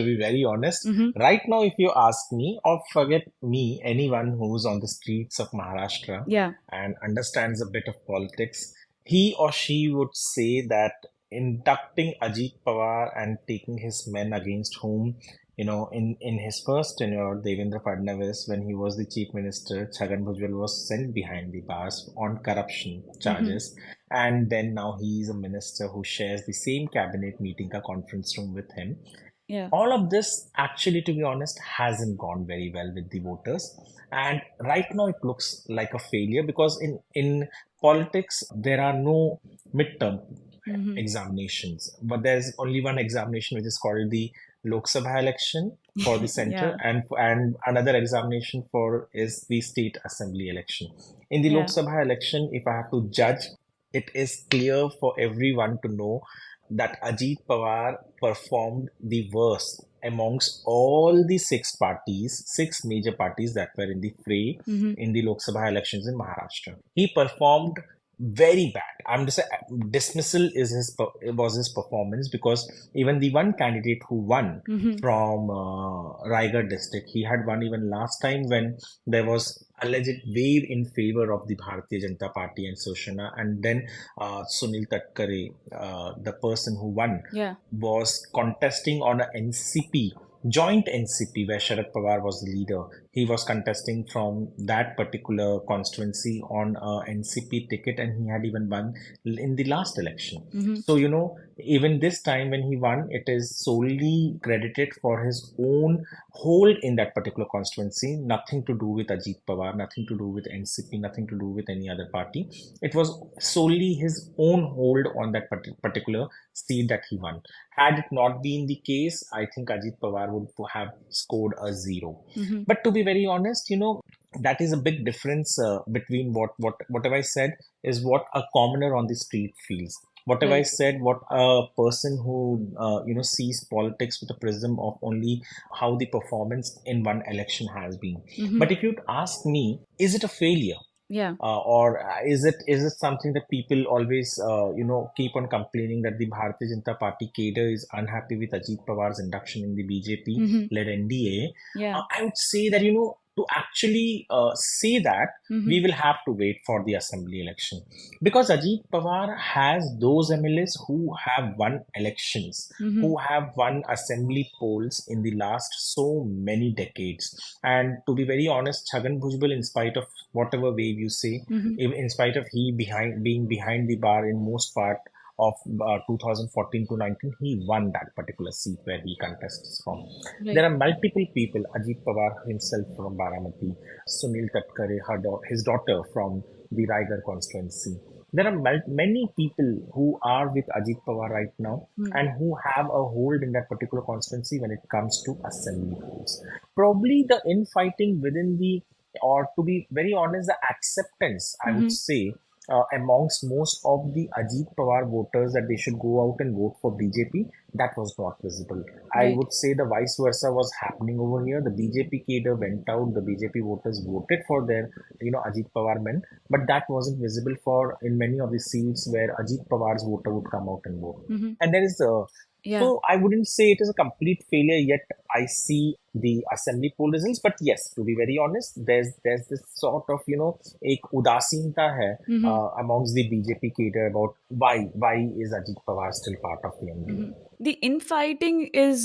to be very honest. Mm-hmm. Right now, if you ask me, or forget me, anyone who's on the streets of Maharashtra Yeah. and understands a bit of politics, he or she would say that inducting Ajit Pawar and taking his men against whom, in his first tenure, Devendra Fadnavis, when he was the chief minister, Chhagan Bhujbal was sent behind the bars on corruption Mm-hmm. charges. And then now he is a minister who shares the same cabinet meeting, a conference room with him. Yeah. All of this, actually, to be honest, hasn't gone very well with the voters. And right now, it looks like a failure because in politics, there are no midterm Mm-hmm. examinations, but there's only one examination which is called the Lok Sabha election for the center, Yeah. and another examination for is the state assembly election. In the Lok Yeah. Sabha election, if I have to judge, it is clear for everyone to know that Ajit Pawar performed the worst amongst all the six major parties that were in the fray Mm-hmm. in the Lok Sabha elections in Maharashtra. He performed very bad. I'm just dismissal is was his performance, because even the one candidate who won Mm-hmm. from Raigad district, he had won even last time when there was alleged wave in favor of the Bharatiya Janata Party and Soshana, and then Sunil Tatkare, the person who won, Yeah. was contesting on a NCP, joint NCP, where Sharad Pawar was the leader. He was contesting from that particular constituency on a NCP ticket, and he had even won in the last election. Mm-hmm. So, even this time when he won, it is solely credited for his own hold in that particular constituency, nothing to do with Ajit Pawar, nothing to do with NCP, nothing to do with any other party. It was solely his own hold on that particular seat that he won. Had it not been the case, I think Ajit Pawar would have scored a zero. Mm-hmm. But to be very honest, that is a big difference between whatever I said is what a commoner on the street feels. Whatever I Right. said, what a person who sees politics with a prism of only how the performance in one election has been. Mm-hmm. But if you'd ask me, is it a failure? Yeah. Or is it something that people always keep on complaining that the Bharatiya Janata Party cadre is unhappy with Ajit Pawar's induction in the BJP Mm-hmm. led NDA? Yeah. I would say that to actually say that, Mm-hmm. we will have to wait for the assembly election, because Ajit Pawar has those MLAs who have won elections, Mm-hmm. who have won assembly polls in the last so many decades. And to be very honest, Chhagan Bhujbal, in spite of whatever wave you say, Mm-hmm. in spite of he being behind the bar in most part of 2014 to 19, he won that particular seat where he contests from. There Right. are multiple people, Ajit Pawar himself from Baramati, Sunil Tatkare, his daughter from the Raigarh constituency. There are many people who are with Ajit Pawar right now Mm-hmm. and who have a hold in that particular constituency when it comes to assembly polls. Probably the infighting within or to be very honest, the acceptance, I would Mm-hmm. say, amongst most of the Ajit Pawar voters that they should go out and vote for BJP, that was not visible. I Right. would say the vice versa was happening over here. The BJP cadre went out, the BJP voters voted for their, Ajit Pawar men, but that wasn't visible for in many of the seats where Ajit Pawar's voter would come out and vote. Mm-hmm. And there is Yeah. so I wouldn't say it is a complete failure yet. I see the assembly poll results, but yes, to be very honest, there's this sort of एक उदासीनता है Mm-hmm. amongst the BJP cadre about why is Ajit Pawar still part of the NDA. Mm-hmm. The infighting is